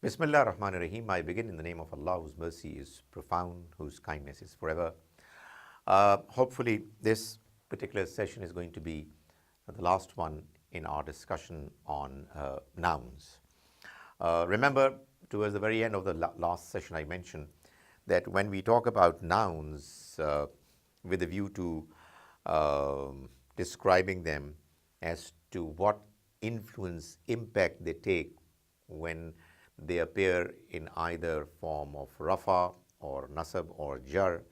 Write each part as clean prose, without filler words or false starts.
Bismillah ar-Rahman ar-Rahim. I begin in the name of Allah, whose mercy is profound, whose kindness is forever. Hopefully, this particular session is going to be the last one in our discussion on nouns. Remember, towards the very end of the last session, I mentioned that when we talk about nouns with a view to describing them as to what influence, impact they take when they appear in either form of rafa or nasab or jar,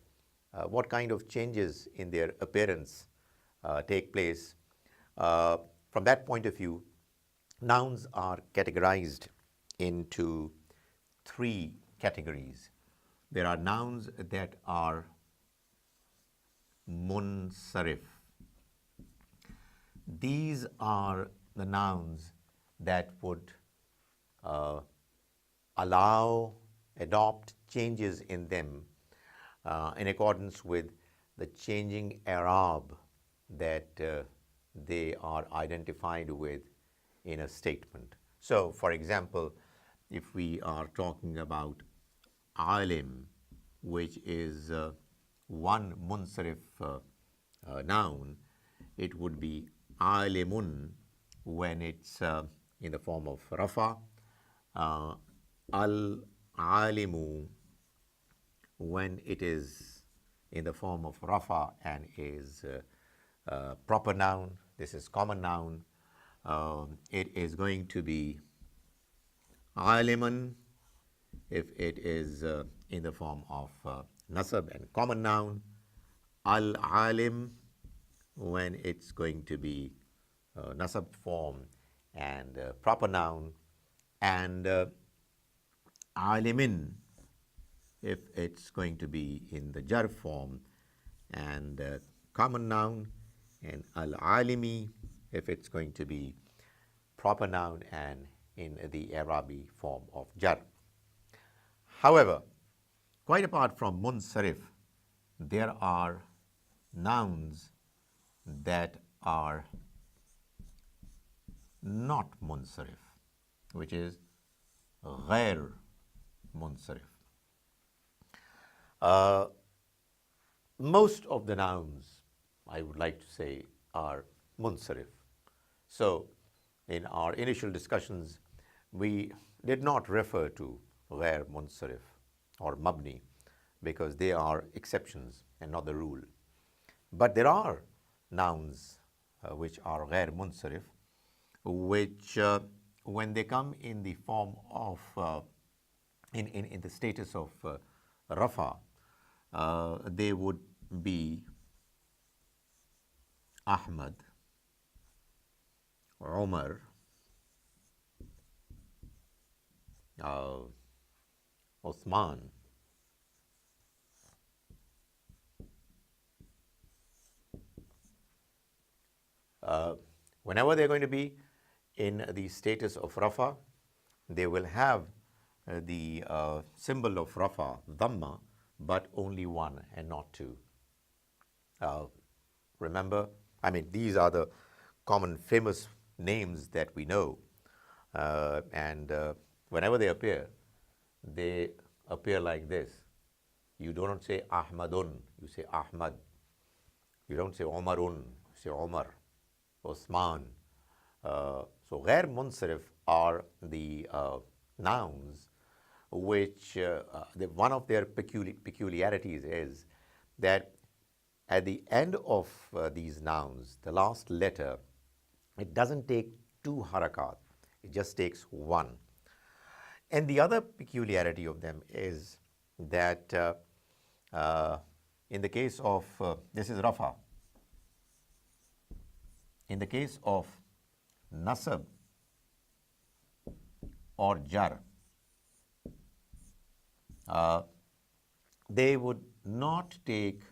what kind of changes in their appearance take place. From that point of view, nouns are categorized into three categories. There are nouns that are munsarif. These are the nouns that would adopt changes in them in accordance with the changing i'rab that they are identified with in a statement. So, for example, if we are talking about alim, which is one munsarif noun, it would be alimun when it's in the form of rafa, al-alimu when it is in the form of rafa and is proper noun. This is common noun. It is going to be aliman if it is in the form of nasab and common noun, al-alim when it's going to be nasab form and proper noun, and alimin if it's going to be in the jar form and common noun, and al-alimi if it's going to be proper noun and in the Arabi form of jar. However, quite apart from munsarif, there are nouns that are not munsarif, which is ghair munsarif. Most of the nouns, I would like to say, are munsarif. So, in our initial discussions, we did not refer to ghair munsarif or mabni because they are exceptions and not the rule. But there are nouns which are ghair munsarif, which when they come in the form of in the status of rafa, they would be Ahmad, Umar, Uthman, whenever they're going to be in the status of rafa, they will have the symbol of rafa, dhamma, but only one and not two. Remember, these are the common famous names that we know, and whenever they appear like this. You don't say Ahmadun, you say Ahmad. You don't say Omarun, you say Omar, Osman. So ghair munsarif are the nouns which one of their peculiarities is that at the end of these nouns, the last letter, it doesn't take two harakat, it just takes one. And the other peculiarity of them is that in the case of, this is rafa, in the case of nasab or jar, they would not take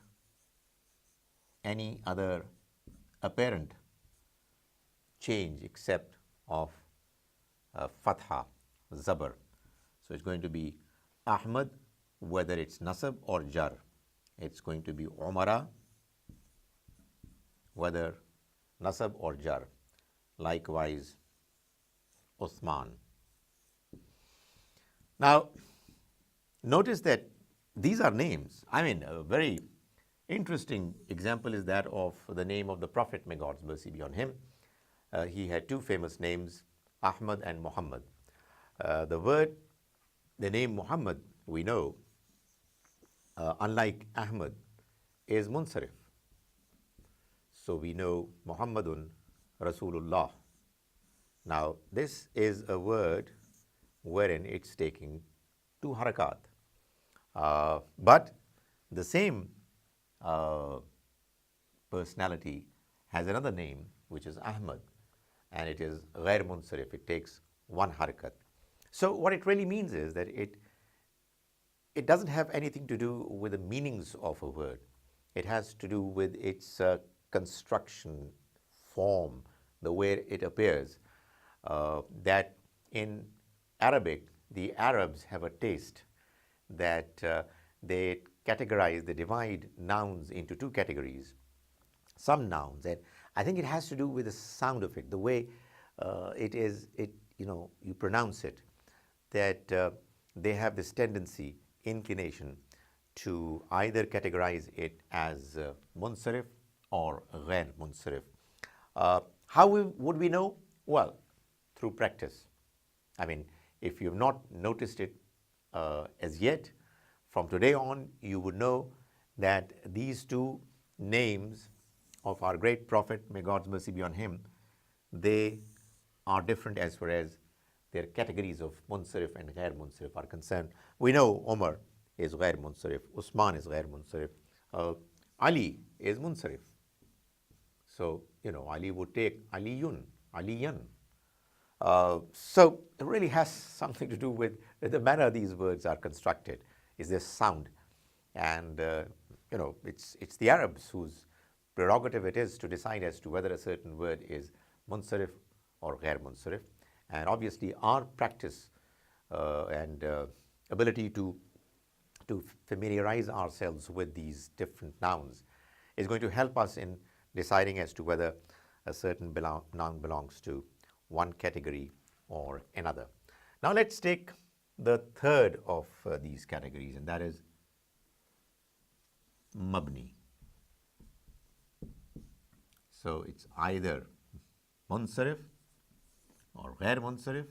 any other apparent change except of fatha, zabar. So it's going to be Ahmad, whether it's nasab or jar. It's going to be Umara, whether nasab or jar. Likewise, Uthman. Now, notice that these are names. I mean, a very interesting example is that of the name of the Prophet, may God's mercy be on him. He had two famous names, Ahmad and Muhammad. The name Muhammad, we know, unlike Ahmad, is munsarif. So we know Muhammadun Rasulullah. Now, this is a word wherein it's taking two harakat. But the same personality has another name, which is Ahmad, and it is ghair munsarif. It takes one harakat. So what it really means is that it doesn't have anything to do with the meanings of a word. It has to do with its construction, form, the way it appears. That in Arabic, the Arabs have a taste that they divide nouns into two categories. Some nouns, and I think it has to do with the sound of it, the way you pronounce it, that they have this tendency, inclination, to either categorize it as munsarif or ghair munsarif. How would we know? Well, through practice. I mean, if you've not noticed it as yet, from today on, you would know that these two names of our great Prophet, may God's mercy be on him, they are different as far as their categories of munsarif and ghair munsarif are concerned. We know Umar is ghair munsarif, Usman is ghair munsarif, Ali is munsarif. So, Ali would take Aliyan. So it really has something to do with the manner these words are constructed, is their sound. And, it's the Arabs whose prerogative it is to decide as to whether a certain word is munsarif or ghair munsarif. And obviously our practice and ability to familiarize ourselves with these different nouns is going to help us in deciding as to whether a certain noun belongs to one category or another. Now let's take the third of these categories, and that is mabni. So it's either munsarif or ghair munsarif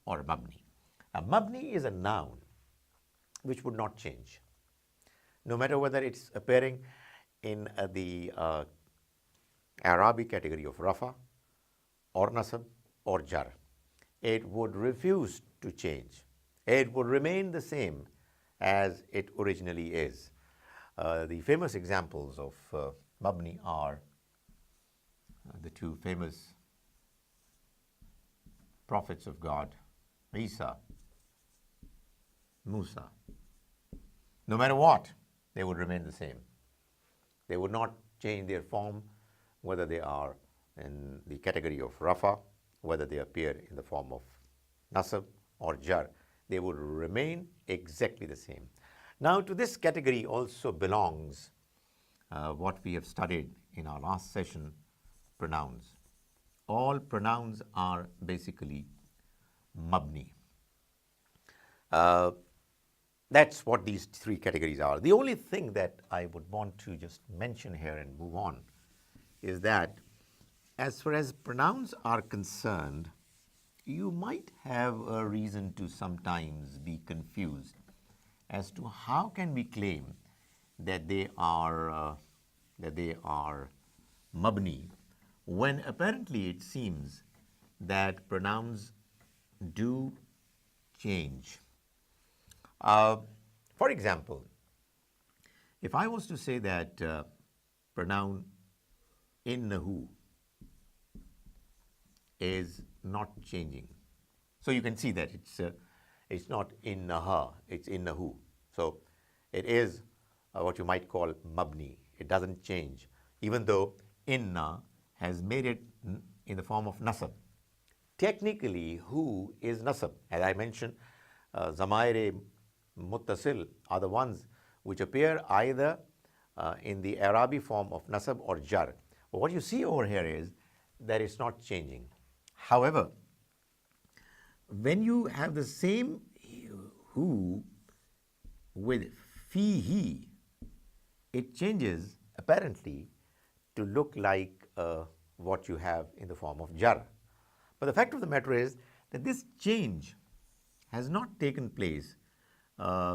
or mabni. Now, mabni is a noun which would not change, no matter whether it's appearing in the Arabic category of rafa or nasab or jar. It would refuse to change. It would remain the same as it originally is. The famous examples of mabni are the two famous prophets of God, Isa, Musa. No matter what, they would remain the same. They would not change their form, whether they are in the category of rafa, whether they appear in the form of nasab or jar. They would remain exactly the same. Now, to this category also belongs what we have studied in our last session, pronouns. All pronouns are basically mabni. That's what these three categories are. The only thing that I would want to just mention here and move on is that as far as pronouns are concerned, you might have a reason to sometimes be confused as to how can we claim that they are mabni when apparently it seems that pronouns do change. For example, if I was to say that pronoun innahu is not changing, so you can see that it's not innaha, it's innahu. So it is what you might call mabni. It doesn't change, even though inna has made it in the form of nasab. Technically, hu is nasab. As I mentioned, zamaire muttasil are the ones which appear either in the Arabic form of nasab or jar. But what you see over here is that it's not changing. However, when you have the same hu with fihi, it changes apparently to look like what you have in the form of jar. But the fact of the matter is that this change has not taken place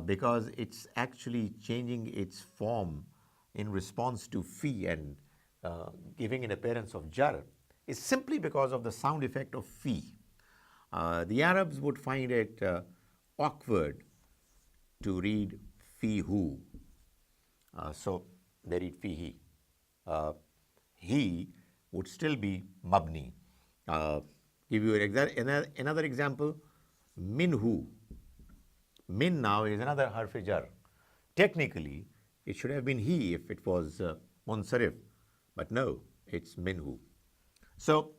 because it's actually changing its form in response to fi and giving an appearance of jar is simply because of the sound effect of fi. The Arabs would find it awkward to read fihu. So they read fihi. He would still be mabni. Give you another example, minhu. Min now is another harf jar. Technically, it should have been he if it was munsarif, but no, it's minhu. So,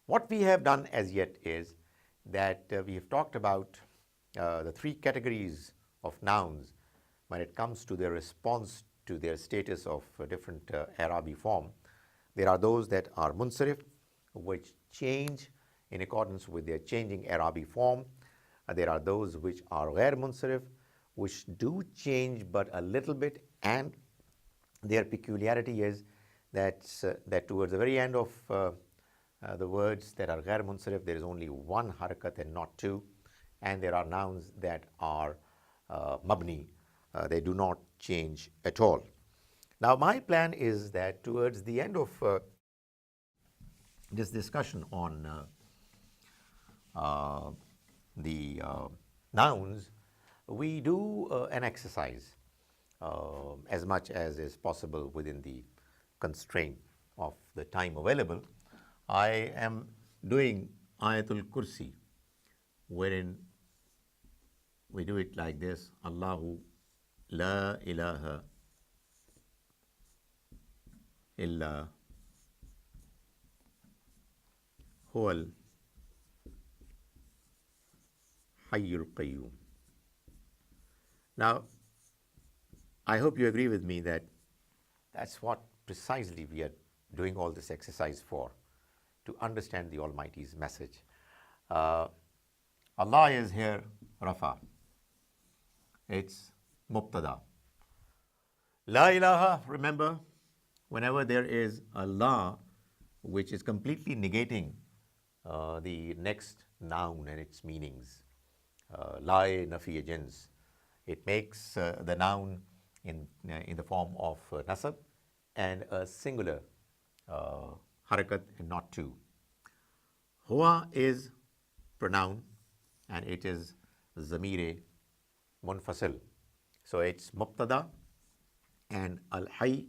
what we have done as yet is that we have talked about the three categories of nouns when it comes to their response to their status of different Arabic form. There are those that are munsarif, which change in accordance with their changing Arabic form. There are those which are ghair munsarif, which do change but a little bit, and their peculiarity is that towards the very end of the words that are ghair munsarif, there is only one harakat and not two, and there are nouns that are mabni. They do not change at all. Now, my plan is that towards the end of this discussion on the nouns, we do an exercise as much as is possible within the constraint of the time available. I am doing Ayatul Kursi, wherein we do it like this: Allahu la ilaha illa huwal hayyul qayyum. Now, I hope you agree with me that that's what precisely we are doing all this exercise for, to understand the Almighty's message. Allah is here, Rafa. It's Mubtada. La ilaha, remember, whenever there is a la which is completely negating the next noun and its meanings, la nafiya jins, it makes the noun in the form of nasab and a singular harakat and not two. Huwa is pronoun and it is zamire munfasil. So it's mubtada, and al-hayy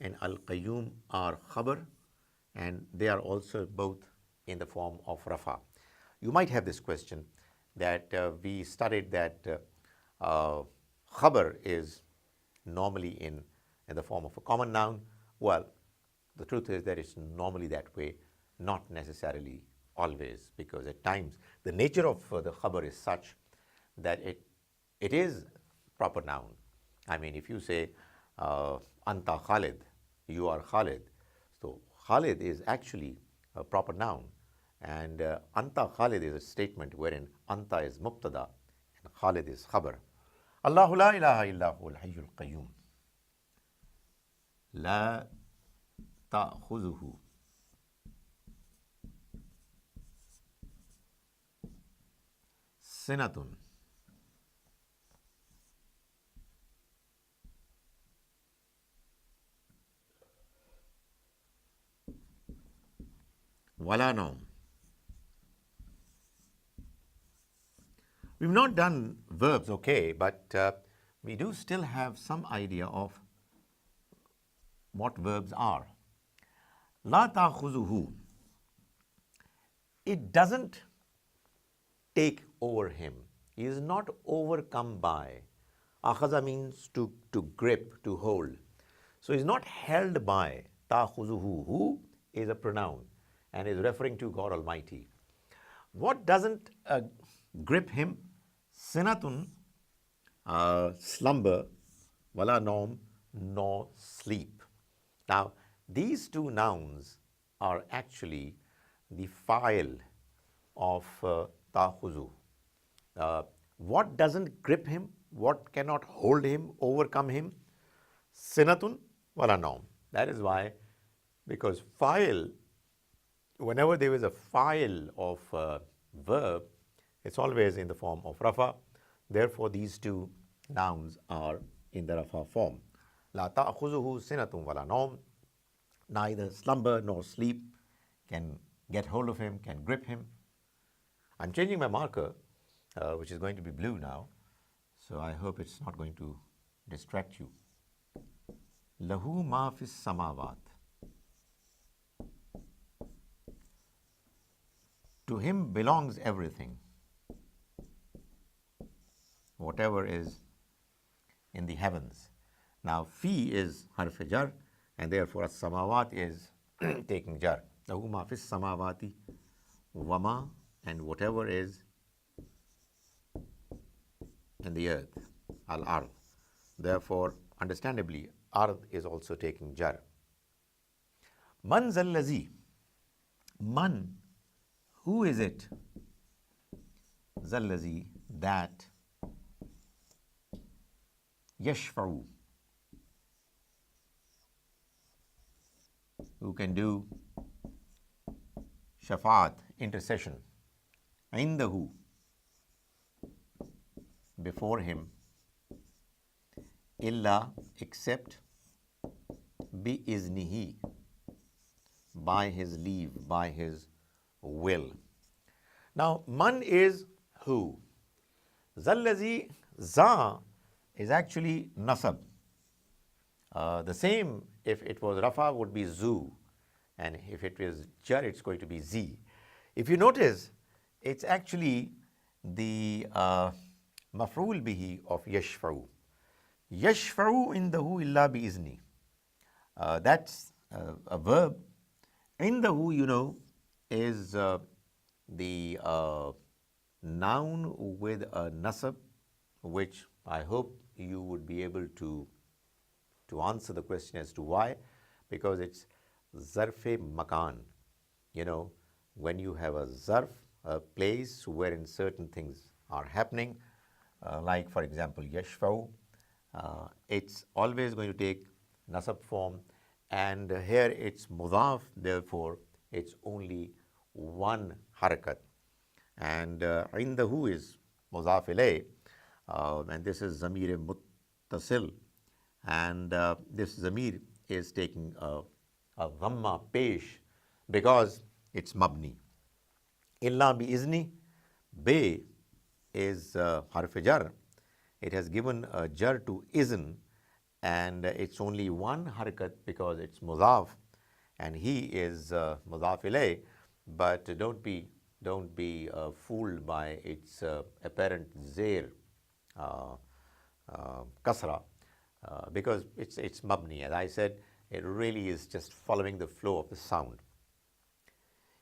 and al-qayyum are khabar, and they are also both in the form of rafa. You might have this question that we studied that khabar is normally in the form of a common noun. Well, the truth is that it's normally that way, not necessarily always, because at times the nature of the khabar is such that it is proper noun. I mean, if you say anta Khalid, you are Khalid, so Khalid is actually a proper noun, and anta Khalid is a statement wherein anta is mubtada and Khalid is khabar. Allahu la ilaha illa huwal hayyul qayyum. La ta'khuzuhu sinatun wala nawm. We've not done verbs, okay, but we do still have some idea of what verbs are. La ta'khuzuhu, it doesn't take over him. He is not overcome by. Akhaza means to grip, to hold. So he's not held by. Ta'khuzuhu, who is a pronoun and is referring to God Almighty. What doesn't grip him? Sinatun, slumber, wala naum, no sleep. Now, these two nouns are actually the file of ta'khuzu. What doesn't grip him? What cannot hold him, overcome him? Sinatun wala naum. That is why, because file, whenever there is a file of verb, it's always in the form of rafa. Therefore, these two nouns are in the rafa form. La ta'khuzuhu sinatun wala naum. Neither slumber nor sleep can get hold of him, can grip him. I'm changing my marker, which is going to be blue now. So I hope it's not going to distract you. Lahu ma fis samawat. To him belongs everything. Whatever is in the heavens. Now, fi is harf jar, and therefore as-samawat is taking jar. Lahu ma fis samawati wama, and whatever is in the earth, al-ard. Therefore, understandably, ard is also taking jar. Man zallazi. Man, who is it? Zallazi, that. Yashfa'u, who can do shafaat, intercession. Indahu, before him. Illa, except. Bi-iznihi, by his leave, by his will. Now, man is who? Zallazi, za is actually nasab. The same if it was rafa would be zu, and if it is jar it's going to be z. If you notice, it's actually the maf'ul bihi of yashfa'u. Yashfa'u indahu illa bi-izni. That's a verb. Indahu, you know, is the noun with a nasab, which I hope you would be able to answer the question as to why, because it's zarf-e makan. You know, when you have a zarf, a place wherein certain things are happening, like for example yashfa'u, it's always going to take nasab form, and here it's mudaf, therefore it's only one harakat. And indahu is mudaf ilay, and this is zamir muttasil, and this zamir is taking a dhamma pesh because it's mabni. Illa bi izni, be is harf jar. It has given a jar to izn, and it's only one harakat because it's mudaf, and he is mudaf ilay. But don't be fooled by its apparent zair kasra, because it's mabni. As I said, it really is just following the flow of the sound.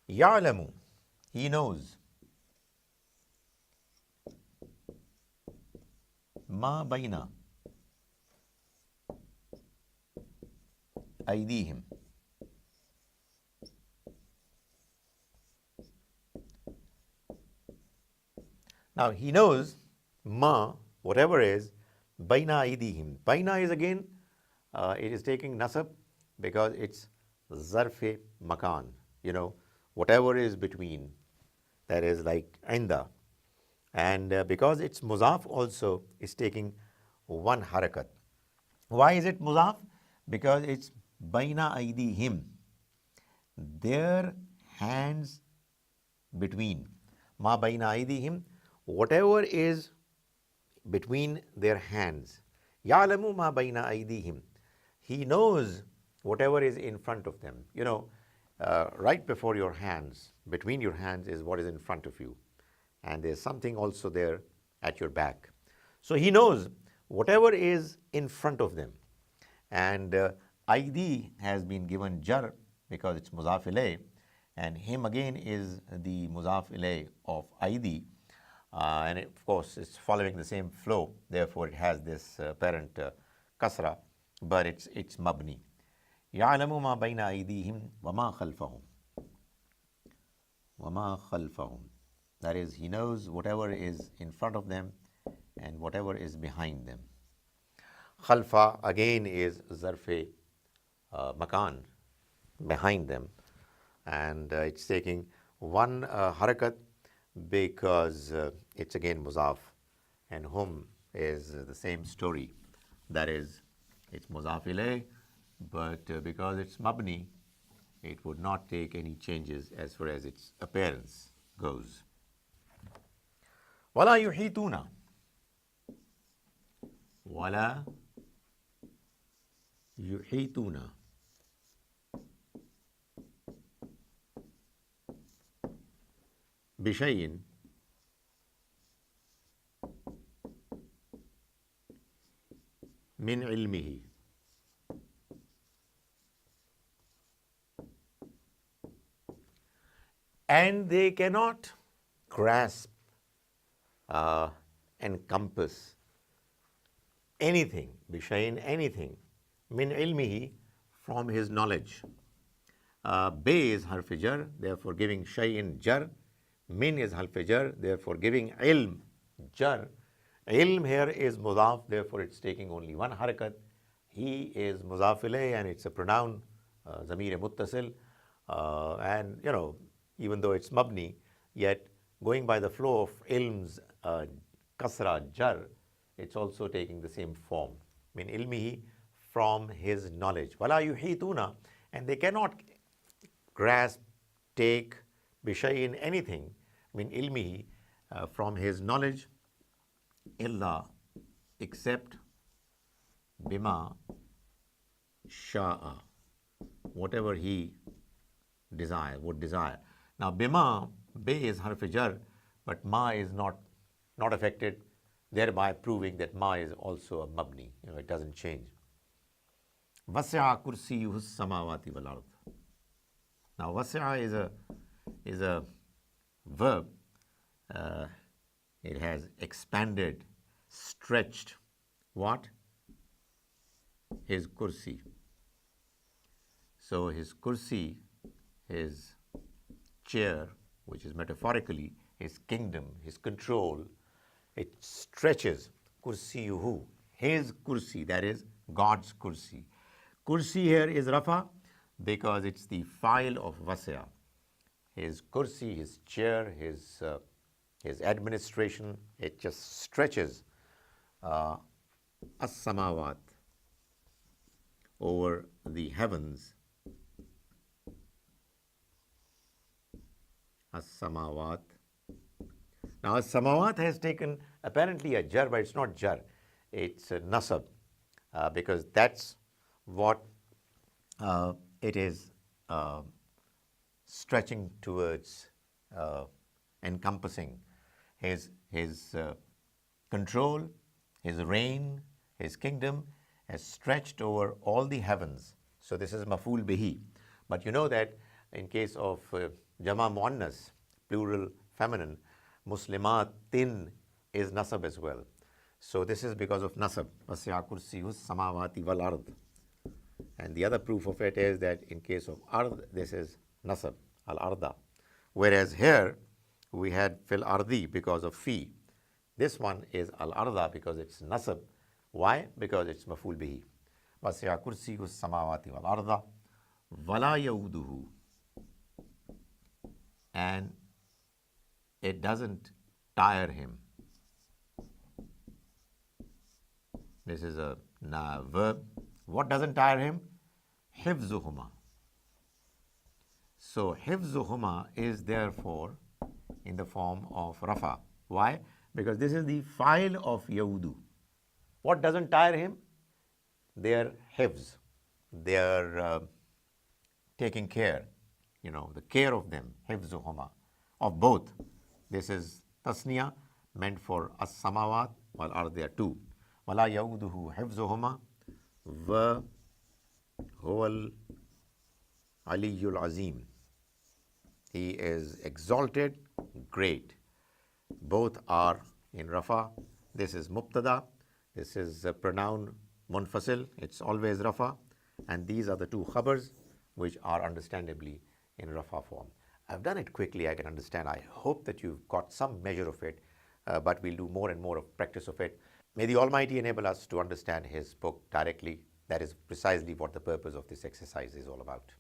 Ya'lamu, he knows. Ma bayna aydihim. Now he knows ma, whatever is, baina aydihim. Baina is again, it is taking nasab because it's zarf-e makan. You know, whatever is between, that is like inda. And because it's muzaf also, is taking one harakat. Why is it muzaf? Because it's baina aydihim, their hands between. Ma baina aydihim, whatever is between their hands. Ya'lamu ma baina aydihim, he knows whatever is in front of them. You know, right before your hands, between your hands is what is in front of you, and there's something also there at your back. So he knows whatever is in front of them. And ID has been given jar because it's muzaf ilay, and him again is the muzaf ilay of ID, and of course it's following the same flow, therefore it has this apparent kasra, but it's mabni. Ya'lamu ma bayna aydihim wa ma khalfahum. Wa ma khalfahum, that is, he knows whatever is in front of them and whatever is behind them. Khalfa again is zarfe makan, behind them, and it's taking one harakat because it's again muzaf, and hum is the same story. That is, it's muzaf ilayh, but because it's mabni, it would not take any changes as far as its appearance goes. Wala yuhituna. Wala yuhituna. Bishayin min ilmihi. And they cannot grasp, encompass anything, bishayin, anything, min ilmihi, from his knowledge. Bay is harf jar, therefore giving shayin jar. Min is harf jar, therefore giving ilm jar. Ilm here is mudaf, therefore it's taking only one harakat. He is mudaf ilayh, and it's a pronoun, zamir muttasil, and even though it's mabni, yet going by the flow of ilm's kasra jar, it's also taking the same form. Min ilmihi, from his knowledge. Wala yuhituna, and they cannot grasp, take, bishayin, anything, min ilmihi, from his knowledge, illa, except bima sha'a, whatever he would desire. Now, bima, be is harf jar, but ma is not affected, thereby proving that ma is also a mabni. It doesn't change. Wasi'a kursiyuhu samawati wal ard. Now, wasi'a is a verb. It has expanded, stretched. What? His kursi. So his kursi, his chair, which is metaphorically his kingdom, his control, it stretches. Kursiyuhu, his kursi, that is God's kursi. Kursi here is rafa because it's the file of wasi'a. His kursi, his chair, his administration, it just stretches as-samawat, over the heavens. As-samawat. Now, as-samawat has taken apparently a jar, but it's not jar. It's a nasab, because that's what it is stretching towards, encompassing. His control, his reign, his kingdom has stretched over all the heavens. So this is maf'ul bihi. But you know that in case of jama muannas, plural feminine, muslimatin is nasab as well. So this is because of nasab. Wasi'a kursiyuhu samawati wal ard. And the other proof of it is that in case of ard, this is nasab, al-arda. Whereas here, we had fil ardi because of fi. This one is al-arda because it's nasab. Why? Because it's maf'ul bihi. Wasi'a kursiyuhu samawati wal arda. Wala yauduhu. And it doesn't tire him. This is a verb. What doesn't tire him? Hifzuhuma. So hifzuhuma is therefore in the form of rafa. Why? Because this is the file of yaudu. What doesn't tire him? Their hifz. Their taking care. The care of them. Hifzuhuma. Of both. This is tasniya, meant for as-samawat, while are there two. Wala yauduhu hifzuhuma wa huwal aliyyul azim. He is exalted, great. Both are in rafa. This is mubtada. This is a pronoun munfasil. It's always rafa. And these are the two khabars which are understandably in rafa form. I've done it quickly, I can understand. I hope that you've got some measure of it. but we'll do more and more of practice of it. May the Almighty enable us to understand His book directly. That is precisely what the purpose of this exercise is all about.